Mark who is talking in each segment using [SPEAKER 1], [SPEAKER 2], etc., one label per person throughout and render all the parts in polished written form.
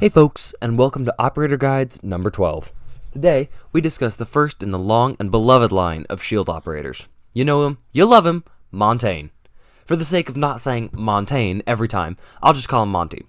[SPEAKER 1] Hey folks, and welcome to Operator Guides number 12. Today, we discuss the first in the long and beloved line of shield operators. You know him, you love him, Montagne. For the sake of not saying Montagne every time, I'll just call him Monty.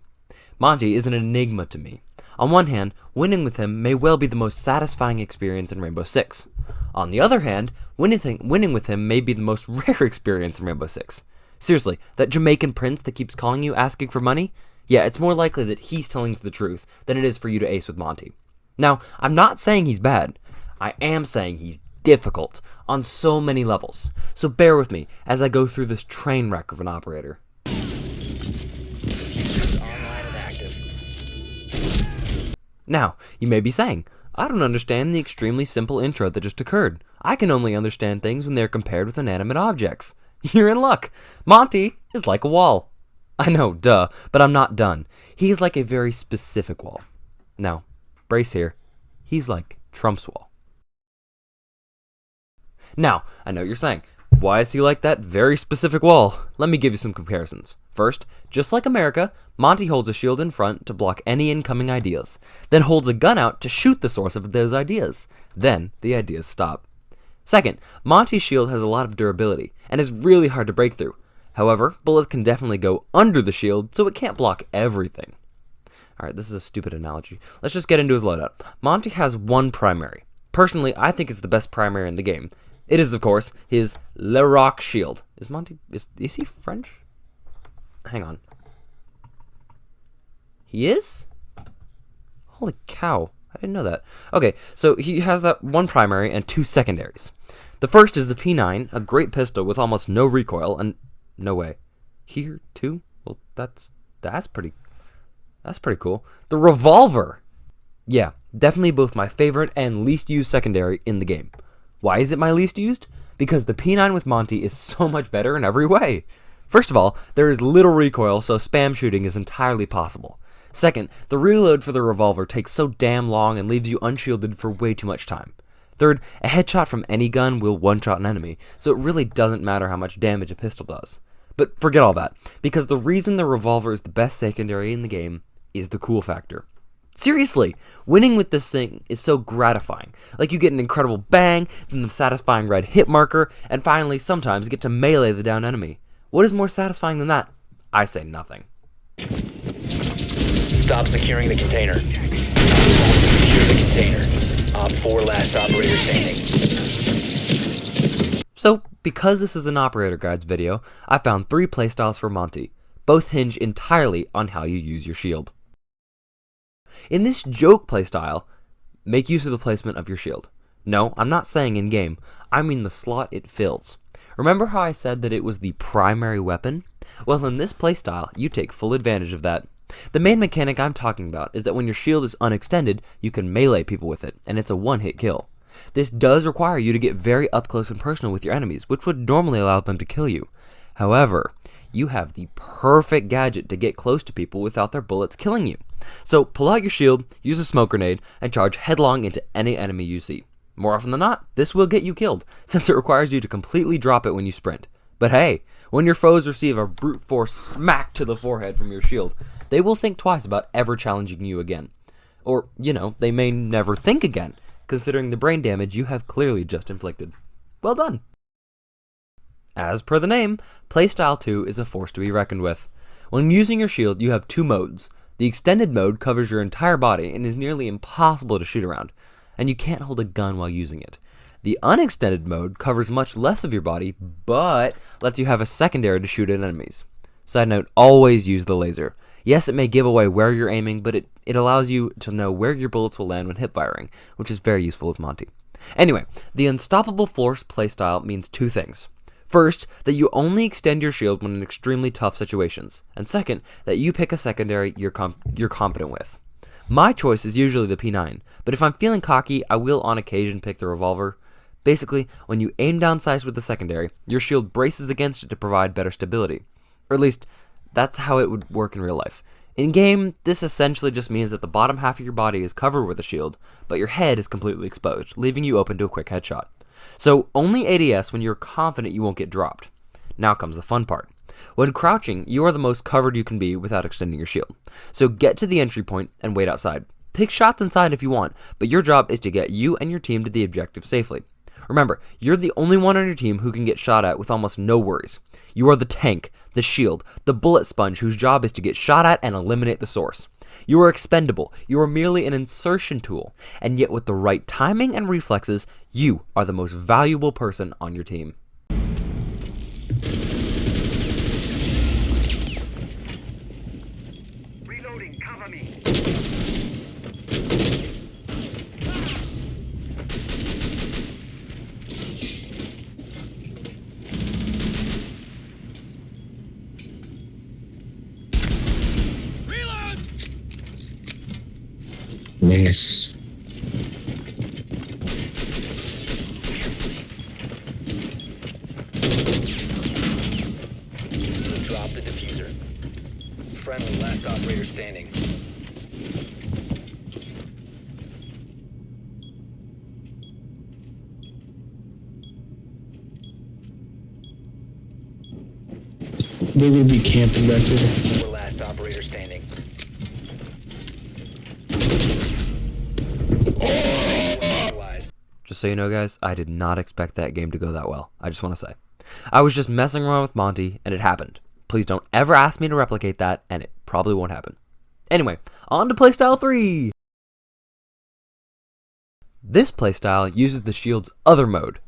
[SPEAKER 1] Monty is an enigma to me. On one hand, winning with him may well be the most satisfying experience in Rainbow Six. On the other hand, winning with him may be the most rare experience in Rainbow Six. Seriously, that Jamaican prince that keeps calling you asking for money? Yeah, it's more likely that he's telling you the truth than it is for you to ace with Monty. Now, I'm not saying he's bad. I am saying he's difficult on so many levels. So bear with me as I go through this train wreck of an operator. Now, you may be saying, I don't understand the extremely simple intro that just occurred. I can only understand things when they're compared with inanimate objects. You're in luck. Monty is like a wall. I know, duh, but I'm not done. He's like a very specific wall. Now, brace here. He's like Trump's wall. Now, I know what you're saying. Why is he like that very specific wall? Let me give you some comparisons. First, just like America, Monty holds a shield in front to block any incoming ideas, then holds a gun out to shoot the source of those ideas. Then, the ideas stop. Second, Monty's shield has a lot of durability, and is really hard to break through. However, bullets can definitely go under the shield, so it can't block everything. Alright, this is a stupid analogy. Let's just get into his loadout. Monty has one primary. Personally, I think it's the best primary in the game. It is, of course, his Le Rock shield. Is Monty... Is he French? Hang on. He is? Holy cow. I didn't know that. Okay, so he has that one primary and two secondaries. The first is the P9, a great pistol with almost no recoil, and... No way. Here, too? Well, that's pretty cool. The revolver! Yeah, definitely both my favorite and least used secondary in the game. Why is it my least used? Because the P9 with Monty is so much better in every way. First of all, there is little recoil, so spam shooting is entirely possible. Second, the reload for the revolver takes so damn long and leaves you unshielded for way too much time. Third, a headshot from any gun will one-shot an enemy, so it really doesn't matter how much damage a pistol does. But forget all that, because the reason the revolver is the best secondary in the game is the cool factor. Seriously, winning with this thing is so gratifying. Like you get an incredible bang, then the satisfying red hit marker, and finally sometimes get to melee the down enemy. What is more satisfying than that? I say nothing.
[SPEAKER 2] Stop securing the container. Secure the container. Op 4 last operator standing.
[SPEAKER 1] So, because this is an Operator Guides video, I found 3 playstyles for Monty. Both hinge entirely on how you use your shield. In this joke playstyle, make use of the placement of your shield. No, I'm not saying in-game, I mean the slot it fills. Remember how I said that it was the primary weapon? Well, in this playstyle, you take full advantage of that. The main mechanic I'm talking about is that when your shield is unextended, you can melee people with it, and it's a one-hit kill. This does require you to get very up close and personal with your enemies, which would normally allow them to kill you. However, you have the perfect gadget to get close to people without their bullets killing you. So pull out your shield, use a smoke grenade, and charge headlong into any enemy you see. More often than not, this will get you killed, since it requires you to completely drop it when you sprint. But hey, when your foes receive a brute force smack to the forehead from your shield, they will think twice about ever challenging you again. Or, they may never think again, considering the brain damage you have clearly just inflicted. Well done! As per the name, Playstyle 2 is a force to be reckoned with. When using your shield, you have 2 modes. The extended mode covers your entire body and is nearly impossible to shoot around, and you can't hold a gun while using it. The unextended mode covers much less of your body, but lets you have a secondary to shoot at enemies. Side note, always use the laser. Yes, it may give away where you're aiming, but it allows you to know where your bullets will land when hip firing, which is very useful with Monty. Anyway, the Unstoppable Force playstyle means 2 things. First, that you only extend your shield when in extremely tough situations, and second, that you pick a secondary you're confident with. My choice is usually the P9, but if I'm feeling cocky, I will on occasion pick the revolver. Basically, when you aim down sights with the secondary, your shield braces against it to provide better stability. Or at least, that's how it would work in real life. In game, this essentially just means that the bottom half of your body is covered with a shield, but your head is completely exposed, leaving you open to a quick headshot. So only ADS when you're confident you won't get dropped. Now comes the fun part. When crouching, you are the most covered you can be without extending your shield. So get to the entry point and wait outside. Take shots inside if you want, but your job is to get you and your team to the objective safely. Remember, you're the only one on your team who can get shot at with almost no worries. You are the tank, the shield, the bullet sponge whose job is to get shot at and eliminate the source. You are expendable, you are merely an insertion tool, and yet with the right timing and reflexes, you are the most valuable person on your team.
[SPEAKER 3] Reloading, cover me.
[SPEAKER 4] Nice.
[SPEAKER 2] Drop the diffuser. Friendly, last operator standing.
[SPEAKER 4] They will be camping back there.
[SPEAKER 2] Four last operator standing.
[SPEAKER 1] Just so you know, guys, I did not expect that game to go that well. I just want to say. I was just messing around with Monty, and it happened. Please don't ever ask me to replicate that, and it probably won't happen. Anyway, on to playstyle 3! This playstyle uses the shield's other mode,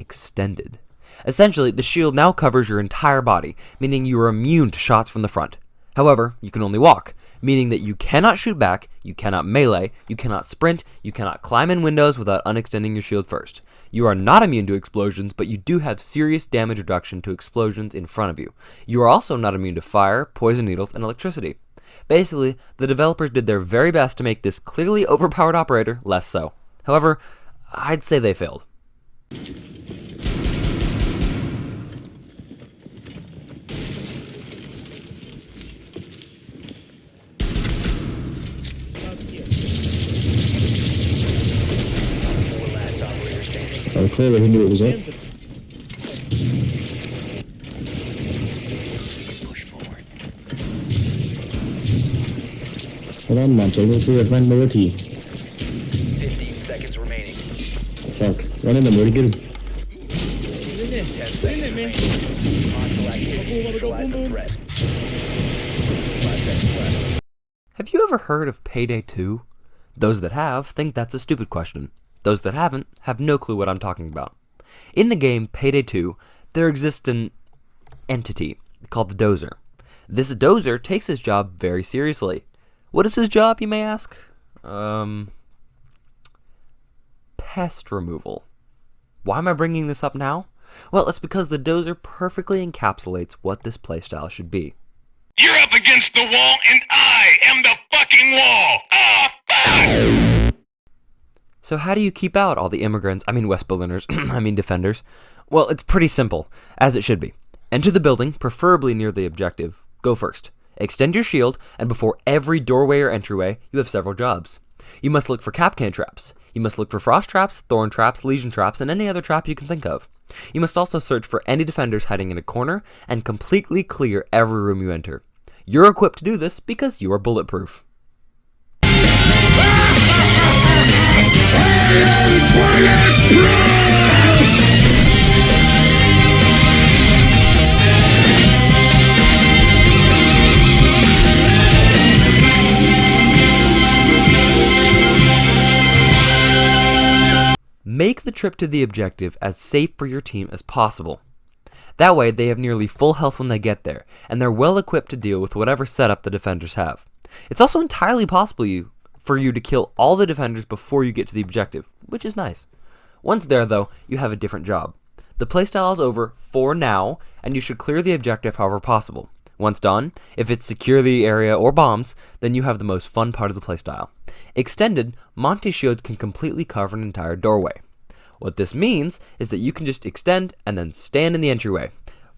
[SPEAKER 1] Extended. Essentially, the shield now covers your entire body, meaning you are immune to shots from the front. However, you can only walk, meaning that you cannot shoot back, you cannot melee, you cannot sprint, you cannot climb in windows without unextending your shield first. You are not immune to explosions, but you do have serious damage reduction to explosions in front of you. You are also not immune to fire, poison needles, and electricity. Basically, the developers did their very best to make this clearly overpowered operator less so. However, I'd say they failed.
[SPEAKER 4] Oh, clearly he knew it was up.
[SPEAKER 2] Push forward.
[SPEAKER 4] Hold on, Monty. Go through that mobility.
[SPEAKER 2] 15 seconds remaining.
[SPEAKER 4] Fuck. Run in there, Morty. Get him.
[SPEAKER 2] 10 seconds remaining. Hostile activity. Neutralize the threat. 5 seconds left.
[SPEAKER 1] Have you ever heard of Payday 2? Those that have think that's a stupid question. Those that haven't have no clue what I'm talking about. In the game Payday 2, there exists an entity called the Dozer. This Dozer takes his job very seriously. What is his job, you may ask? Pest removal. Why am I bringing this up now? Well, it's because the Dozer perfectly encapsulates what this playstyle should be.
[SPEAKER 3] You're up against the wall, and I am the fucking wall. Ah, fuck!
[SPEAKER 1] So how do you keep out all the West Berliners, defenders? Well, it's pretty simple, as it should be. Enter the building, preferably near the objective. Go first. Extend your shield, and before every doorway or entryway, you have several jobs. You must look for Kapkan traps. You must look for frost traps, thorn traps, legion traps, and any other trap you can think of. You must also search for any defenders hiding in a corner, and completely clear every room you enter. You're equipped to do this because you are bulletproof. Make the trip to the objective as safe for your team as possible. That way, they have nearly full health when they get there, and they're well equipped to deal with whatever setup the defenders have. It's also entirely possible for you to kill all the defenders before you get to the objective, which is nice. Once there, though, you have a different job. The playstyle is over for now, and you should clear the objective however possible. Once done, if it's secure the area or bombs, then you have the most fun part of the playstyle. Extended, Monty shields can completely cover an entire doorway. What this means is that you can just extend and then stand in the entryway,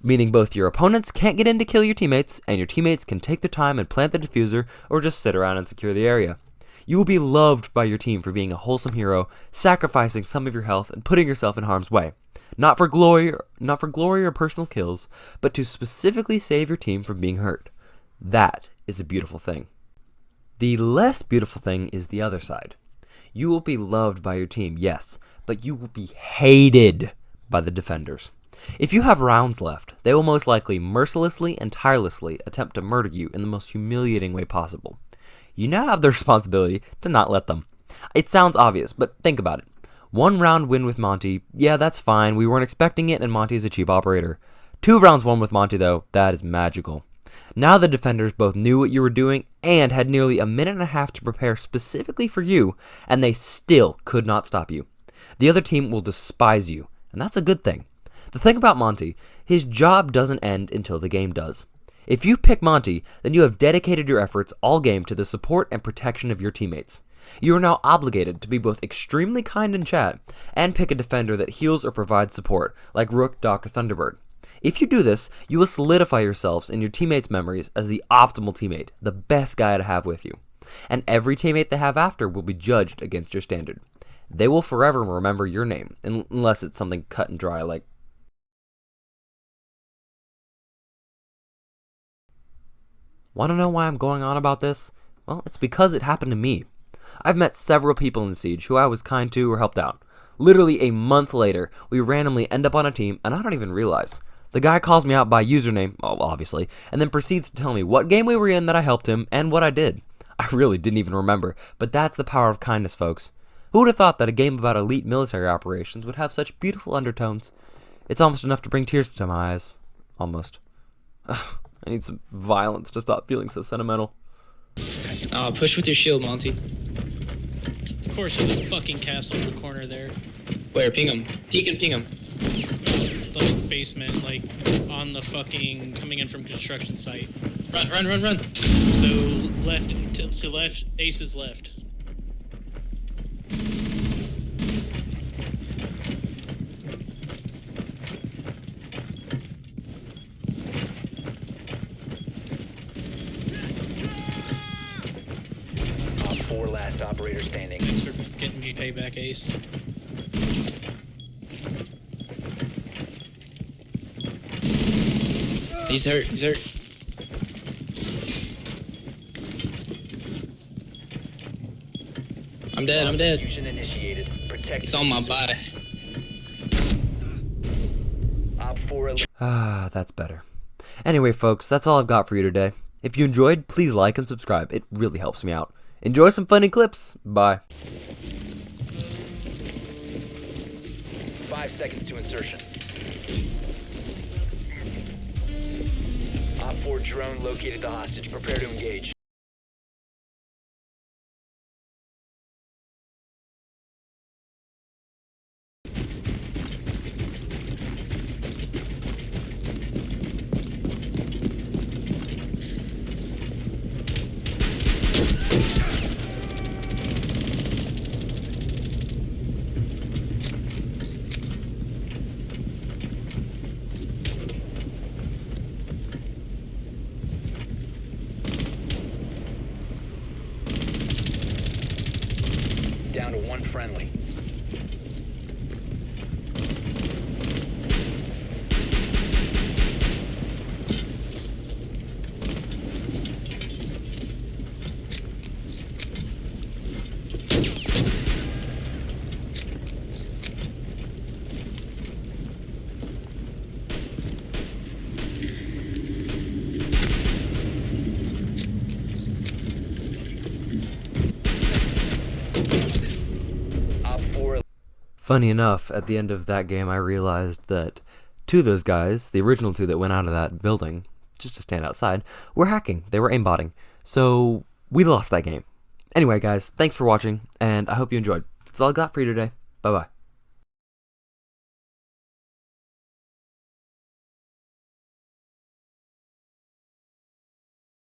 [SPEAKER 1] meaning both your opponents can't get in to kill your teammates, and your teammates can take their time and plant the diffuser or just sit around and secure the area. You will be loved by your team for being a wholesome hero, sacrificing some of your health and putting yourself in harm's way. Not for glory or personal kills, but to specifically save your team from being hurt. That is a beautiful thing. The less beautiful thing is the other side. You will be loved by your team, yes, but you will be hated by the defenders. If you have rounds left, they will most likely mercilessly and tirelessly attempt to murder you in the most humiliating way possible. You now have the responsibility to not let them. It sounds obvious, but think about it. 1 round win with Monty, yeah, that's fine. We weren't expecting it, and Monty is a cheap operator. 2 rounds won with Monty, though, that is magical. Now the defenders both knew what you were doing and had nearly a minute and a half to prepare specifically for you, and they still could not stop you. The other team will despise you, and that's a good thing. The thing about Monty, his job doesn't end until the game does. If you pick Monty, then you have dedicated your efforts all game to the support and protection of your teammates. You are now obligated to be both extremely kind in chat and pick a defender that heals or provides support, like Rook, Doc, or Thunderbird. If you do this, you will solidify yourselves in your teammates' memories as the optimal teammate, the best guy to have with you. And every teammate they have after will be judged against your standard. They will forever remember your name, unless it's something cut and dry like... Want to know why I'm going on about this? Well, it's because it happened to me. I've met several people in Siege who I was kind to or helped out. Literally a month later, we randomly end up on a team, and I don't even realize. The guy calls me out by username, obviously, and then proceeds to tell me what game we were in that I helped him, and what I did. I really didn't even remember, but that's the power of kindness, folks. Who would have thought that a game about elite military operations would have such beautiful undertones? It's almost enough to bring tears to my eyes. Almost. I need some violence to stop feeling so sentimental.
[SPEAKER 5] Push with your shield, Monty.
[SPEAKER 6] Of course, there's a fucking castle in the corner there.
[SPEAKER 5] Where? Ping him. Deacon, ping him.
[SPEAKER 6] The basement, like, on the fucking, coming in from construction site.
[SPEAKER 5] Run, run, run, run.
[SPEAKER 6] So, left, to left, Ace's left.
[SPEAKER 2] Op 4 last operator standing.
[SPEAKER 6] Thanks for getting me payback, Ace.
[SPEAKER 5] He's hurt, he's hurt. I'm dead, I'm dead.
[SPEAKER 2] Execution initiated. Protect.
[SPEAKER 5] He's on my body.
[SPEAKER 2] Op 4
[SPEAKER 1] That's better. Anyway, folks, that's all I've got for you today. If you enjoyed, please like and subscribe. It really helps me out. Enjoy some funny clips. Bye.
[SPEAKER 2] 5 seconds to insertion. Op 4 drone located the hostage. Prepare to engage. Down to 1 friendly. Op 4
[SPEAKER 1] Funny enough, at the end of that game, I realized that 2 of those guys, the original 2 that went out of that building, just to stand outside, were hacking. They were aimbotting. So, we lost that game. Anyway, guys, thanks for watching, and I hope you enjoyed. That's all I got for you today. Bye-bye.